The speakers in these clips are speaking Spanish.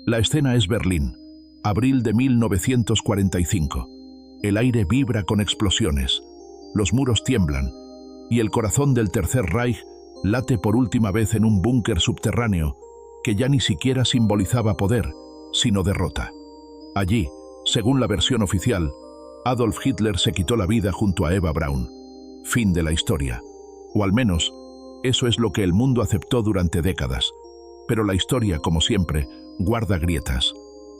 La escena es Berlín, abril de 1945. El aire vibra con explosiones, los muros tiemblan y el corazón del Tercer Reich late por última vez en un búnker subterráneo que ya ni siquiera simbolizaba poder, sino derrota. Allí, según la versión oficial, Adolf Hitler se quitó la vida junto a Eva Braun. Fin de la historia. O al menos, eso es lo que el mundo aceptó durante décadas. Pero la historia, como siempre, guarda grietas.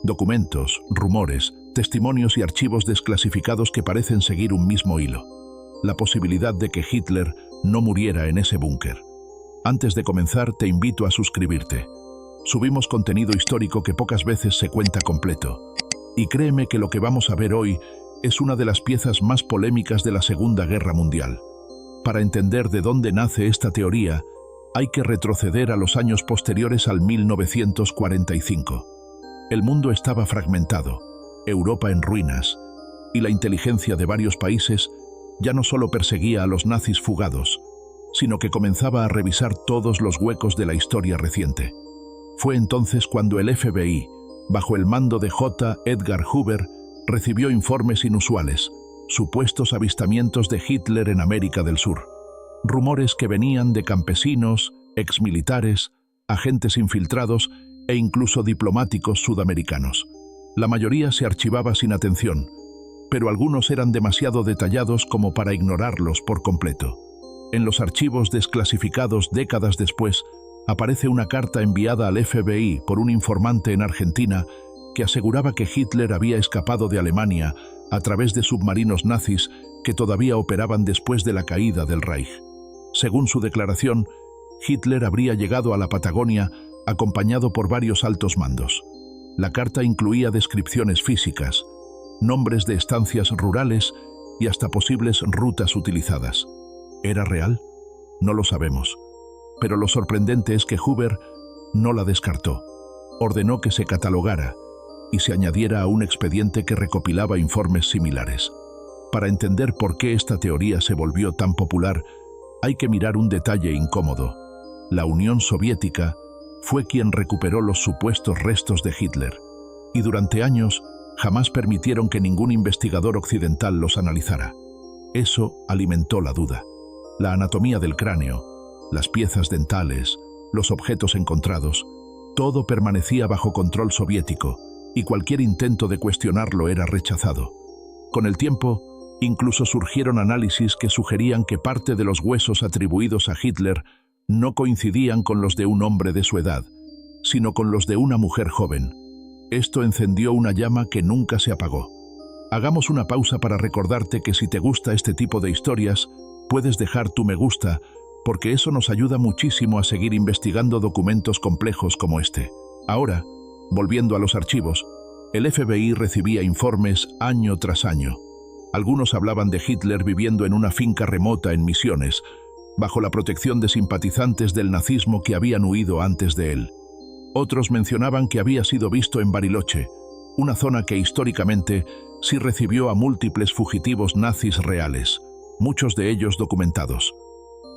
Documentos, rumores, testimonios y archivos desclasificados que parecen seguir un mismo hilo. La posibilidad de que Hitler no muriera en ese búnker. Antes de comenzar, te invito a suscribirte. Subimos contenido histórico que pocas veces se cuenta completo. Y créeme que lo que vamos a ver hoy es una de las piezas más polémicas de la Segunda Guerra Mundial. Para entender de dónde nace esta teoría, hay que retroceder a los años posteriores al 1945. El mundo estaba fragmentado, Europa en ruinas, y la inteligencia de varios países ya no solo perseguía a los nazis fugados, sino que comenzaba a revisar todos los huecos de la historia reciente. Fue entonces cuando el FBI, bajo el mando de J. Edgar Hoover, recibió informes inusuales, supuestos avistamientos de Hitler en América del Sur. Rumores que venían de campesinos, exmilitares, agentes infiltrados e incluso diplomáticos sudamericanos. La mayoría se archivaba sin atención, pero algunos eran demasiado detallados como para ignorarlos por completo. En los archivos desclasificados décadas después, aparece una carta enviada al FBI por un informante en Argentina que aseguraba que Hitler había escapado de Alemania a través de submarinos nazis que todavía operaban después de la caída del Reich. Según su declaración, Hitler habría llegado a la Patagonia acompañado por varios altos mandos. La carta incluía descripciones físicas, nombres de estancias rurales y hasta posibles rutas utilizadas. ¿Era real? No lo sabemos. Pero lo sorprendente es que Hoover no la descartó. Ordenó que se catalogara y se añadiera a un expediente que recopilaba informes similares. Para entender por qué esta teoría se volvió tan popular, hay que mirar un detalle incómodo. La Unión Soviética fue quien recuperó los supuestos restos de Hitler, y durante años jamás permitieron que ningún investigador occidental los analizara. Eso alimentó la duda. La anatomía del cráneo, las piezas dentales, los objetos encontrados, todo permanecía bajo control soviético, y cualquier intento de cuestionarlo era rechazado. Con el tiempo, incluso surgieron análisis que sugerían que parte de los huesos atribuidos a Hitler no coincidían con los de un hombre de su edad, sino con los de una mujer joven. Esto encendió una llama que nunca se apagó. Hagamos una pausa para recordarte que si te gusta este tipo de historias, puedes dejar tu me gusta, porque eso nos ayuda muchísimo a seguir investigando documentos complejos como este. Ahora, volviendo a los archivos, el FBI recibía informes año tras año. Algunos hablaban de Hitler viviendo en una finca remota en Misiones, bajo la protección de simpatizantes del nazismo que habían huido antes de él. Otros mencionaban que había sido visto en Bariloche, una zona que históricamente sí recibió a múltiples fugitivos nazis reales, muchos de ellos documentados.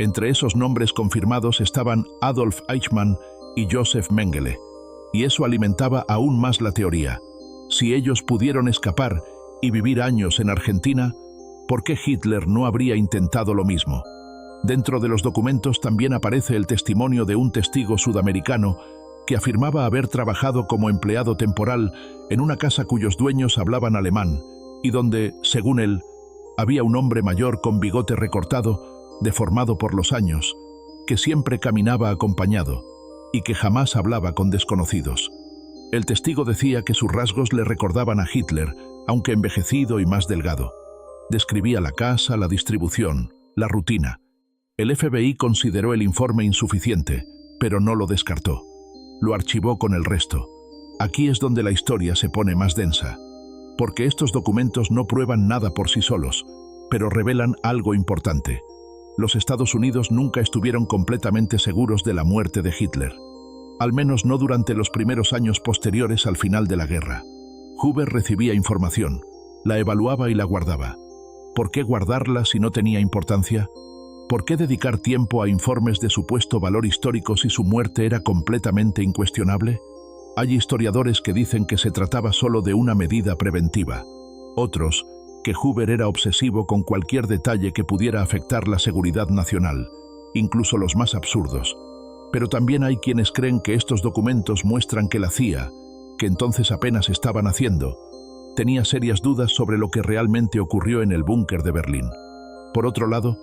Entre esos nombres confirmados estaban Adolf Eichmann y Josef Mengele, y eso alimentaba aún más la teoría. Si ellos pudieron escapar y vivir años en Argentina, ¿por qué Hitler no habría intentado lo mismo? Dentro de los documentos también aparece el testimonio de un testigo sudamericano que afirmaba haber trabajado como empleado temporal en una casa cuyos dueños hablaban alemán y donde, según él, había un hombre mayor con bigote recortado, deformado por los años, que siempre caminaba acompañado y que jamás hablaba con desconocidos. El testigo decía que sus rasgos le recordaban a Hitler, aunque envejecido y más delgado. Describía la casa, la distribución, la rutina. El FBI consideró el informe insuficiente, pero no lo descartó. Lo archivó con el resto. Aquí es donde la historia se pone más densa, porque estos documentos no prueban nada por sí solos, pero revelan algo importante. Los Estados Unidos nunca estuvieron completamente seguros de la muerte de Hitler, al menos no durante los primeros años posteriores al final de la guerra. Hoover recibía información, la evaluaba y la guardaba. ¿Por qué guardarla si no tenía importancia? ¿Por qué dedicar tiempo a informes de supuesto valor histórico si su muerte era completamente incuestionable? Hay historiadores que dicen que se trataba solo de una medida preventiva. Otros, que Hoover era obsesivo con cualquier detalle que pudiera afectar la seguridad nacional, incluso los más absurdos. Pero también hay quienes creen que estos documentos muestran que la CIA, que entonces apenas estaba naciendo, tenía serias dudas sobre lo que realmente ocurrió en el búnker de Berlín. Por otro lado,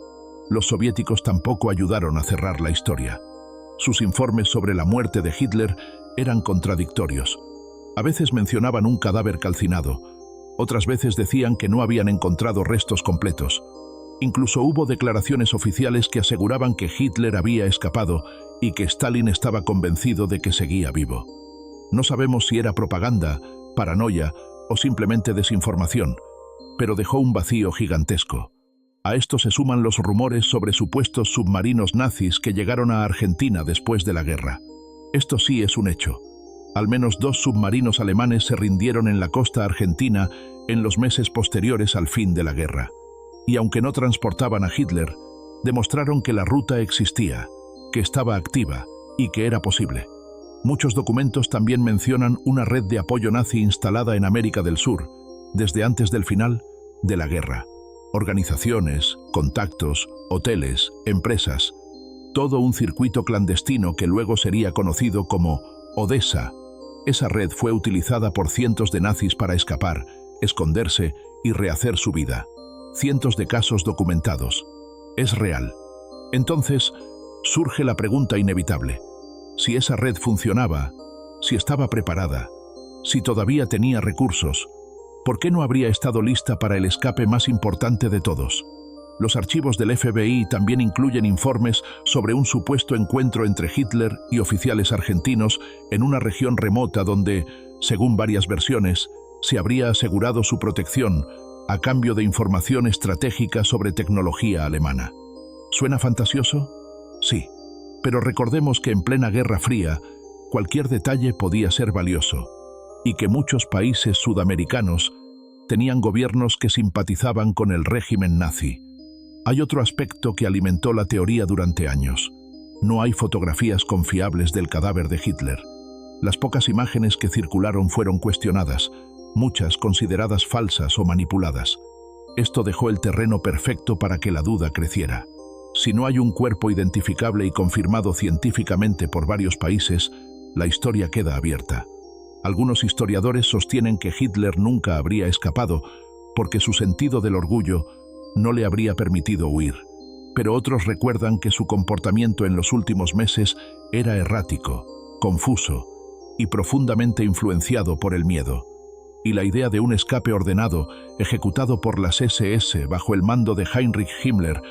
los soviéticos tampoco ayudaron a cerrar la historia. Sus informes sobre la muerte de Hitler eran contradictorios. A veces mencionaban un cadáver calcinado, otras veces decían que no habían encontrado restos completos. Incluso hubo declaraciones oficiales que aseguraban que Hitler había escapado y que Stalin estaba convencido de que seguía vivo. No sabemos si era propaganda, paranoia o simplemente desinformación, pero dejó un vacío gigantesco. A esto se suman los rumores sobre supuestos submarinos nazis que llegaron a Argentina después de la guerra. Esto sí es un hecho. Al menos 2 submarinos alemanes se rindieron en la costa argentina en los meses posteriores al fin de la guerra. Y aunque no transportaban a Hitler, demostraron que la ruta existía, que estaba activa y que era posible. Muchos documentos también mencionan una red de apoyo nazi instalada en América del Sur, desde antes del final de la guerra. Organizaciones, contactos, hoteles, empresas, todo un circuito clandestino que luego sería conocido como Odessa. Esa red fue utilizada por cientos de nazis para escapar, esconderse y rehacer su vida. Cientos de casos documentados. Es real. Entonces, surge la pregunta inevitable. Si esa red funcionaba, si estaba preparada, si todavía tenía recursos, ¿por qué no habría estado lista para el escape más importante de todos? Los archivos del FBI también incluyen informes sobre un supuesto encuentro entre Hitler y oficiales argentinos en una región remota donde, según varias versiones, se habría asegurado su protección a cambio de información estratégica sobre tecnología alemana. ¿Suena fantasioso? Sí, pero recordemos que en plena Guerra Fría, cualquier detalle podía ser valioso, y que muchos países sudamericanos tenían gobiernos que simpatizaban con el régimen nazi. Hay otro aspecto que alimentó la teoría durante años. No hay fotografías confiables del cadáver de Hitler. Las pocas imágenes que circularon fueron cuestionadas, muchas consideradas falsas o manipuladas. Esto dejó el terreno perfecto para que la duda creciera. Si no hay un cuerpo identificable y confirmado científicamente por varios países, la historia queda abierta. Algunos historiadores sostienen que Hitler nunca habría escapado porque su sentido del orgullo no le habría permitido huir, pero otros recuerdan que su comportamiento en los últimos meses era errático, confuso y profundamente influenciado por el miedo. Y la idea de un escape ordenado, ejecutado por las SS bajo el mando de Heinrich Himmler,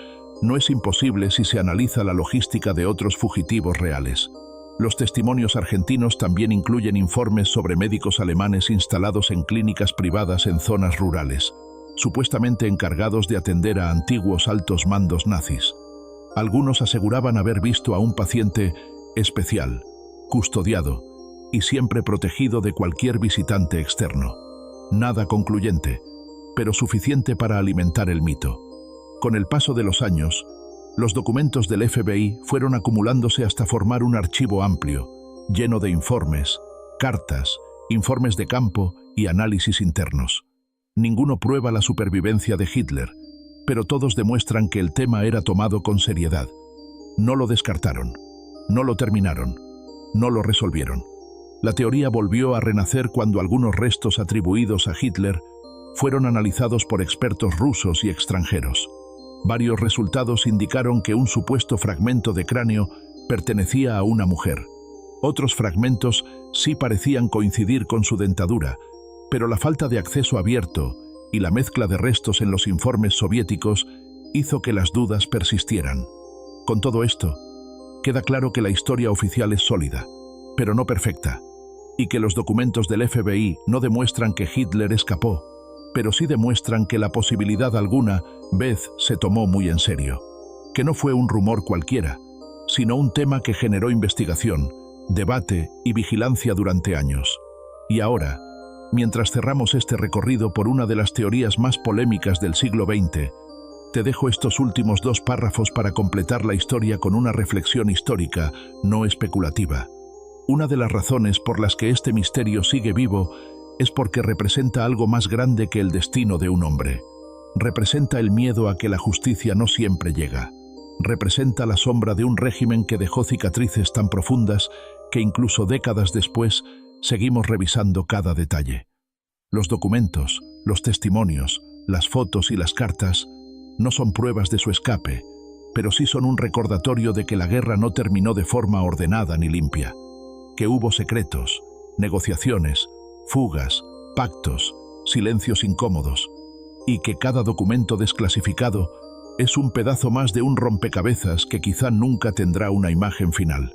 no es imposible si se analiza la logística de otros fugitivos reales. Los testimonios argentinos también incluyen informes sobre médicos alemanes instalados en clínicas privadas en zonas rurales, supuestamente encargados de atender a antiguos altos mandos nazis. Algunos aseguraban haber visto a un paciente especial, custodiado y siempre protegido de cualquier visitante externo. Nada concluyente, pero suficiente para alimentar el mito. Con el paso de los años, los documentos del FBI fueron acumulándose hasta formar un archivo amplio, lleno de informes, cartas, informes de campo y análisis internos. Ninguno prueba la supervivencia de Hitler, pero todos demuestran que el tema era tomado con seriedad. No lo descartaron, no lo terminaron, no lo resolvieron. La teoría volvió a renacer cuando algunos restos atribuidos a Hitler fueron analizados por expertos rusos y extranjeros. Varios resultados indicaron que un supuesto fragmento de cráneo pertenecía a una mujer. Otros fragmentos sí parecían coincidir con su dentadura, pero la falta de acceso abierto y la mezcla de restos en los informes soviéticos hizo que las dudas persistieran. Con todo esto, queda claro que la historia oficial es sólida, pero no perfecta, y que los documentos del FBI no demuestran que Hitler escapó, pero sí demuestran que la posibilidad alguna vez se tomó muy en serio, que no fue un rumor cualquiera, sino un tema que generó investigación, debate y vigilancia durante años. Y ahora, mientras cerramos este recorrido por una de las teorías más polémicas del siglo XX, te dejo estos últimos 2 párrafos para completar la historia con una reflexión histórica, no especulativa. Una de las razones por las que este misterio sigue vivo es porque representa algo más grande que el destino de un hombre. Representa el miedo a que la justicia no siempre llega. Representa la sombra de un régimen que dejó cicatrices tan profundas que incluso décadas después seguimos revisando cada detalle. Los documentos, los testimonios, las fotos y las cartas no son pruebas de su escape, pero sí son un recordatorio de que la guerra no terminó de forma ordenada ni limpia, que hubo secretos, negociaciones, fugas, pactos, silencios incómodos, y que cada documento desclasificado es un pedazo más de un rompecabezas que quizá nunca tendrá una imagen final.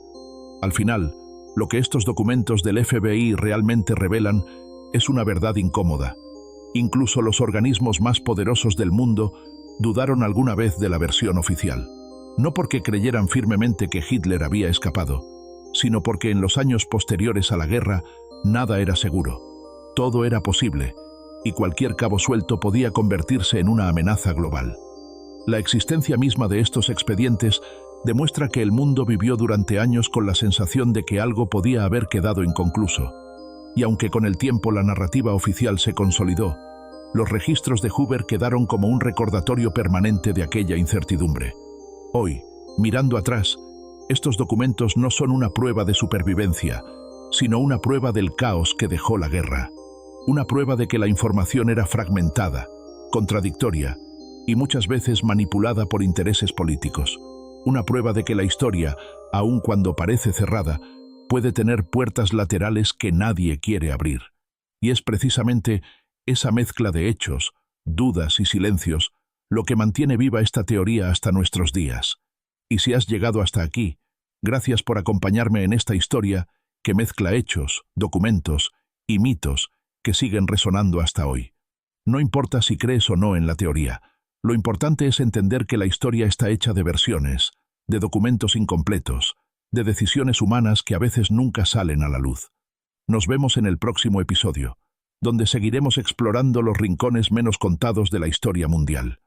Al final, lo que estos documentos del FBI realmente revelan es una verdad incómoda. Incluso los organismos más poderosos del mundo dudaron alguna vez de la versión oficial. No porque creyeran firmemente que Hitler había escapado, sino porque en los años posteriores a la guerra nada era seguro. Todo era posible, y cualquier cabo suelto podía convertirse en una amenaza global. La existencia misma de estos expedientes demuestra que el mundo vivió durante años con la sensación de que algo podía haber quedado inconcluso. Y aunque con el tiempo la narrativa oficial se consolidó, los registros de Hoover quedaron como un recordatorio permanente de aquella incertidumbre. Hoy, mirando atrás, estos documentos no son una prueba de supervivencia, sino una prueba del caos que dejó la guerra. Una prueba de que la información era fragmentada, contradictoria y muchas veces manipulada por intereses políticos. Una prueba de que la historia, aun cuando parece cerrada, puede tener puertas laterales que nadie quiere abrir. Y es precisamente esa mezcla de hechos, dudas y silencios lo que mantiene viva esta teoría hasta nuestros días. Y si has llegado hasta aquí, gracias por acompañarme en esta historia que mezcla hechos, documentos y mitos que siguen resonando hasta hoy. No importa si crees o no en la teoría, lo importante es entender que la historia está hecha de versiones, de documentos incompletos, de decisiones humanas que a veces nunca salen a la luz. Nos vemos en el próximo episodio, donde seguiremos explorando los rincones menos contados de la historia mundial.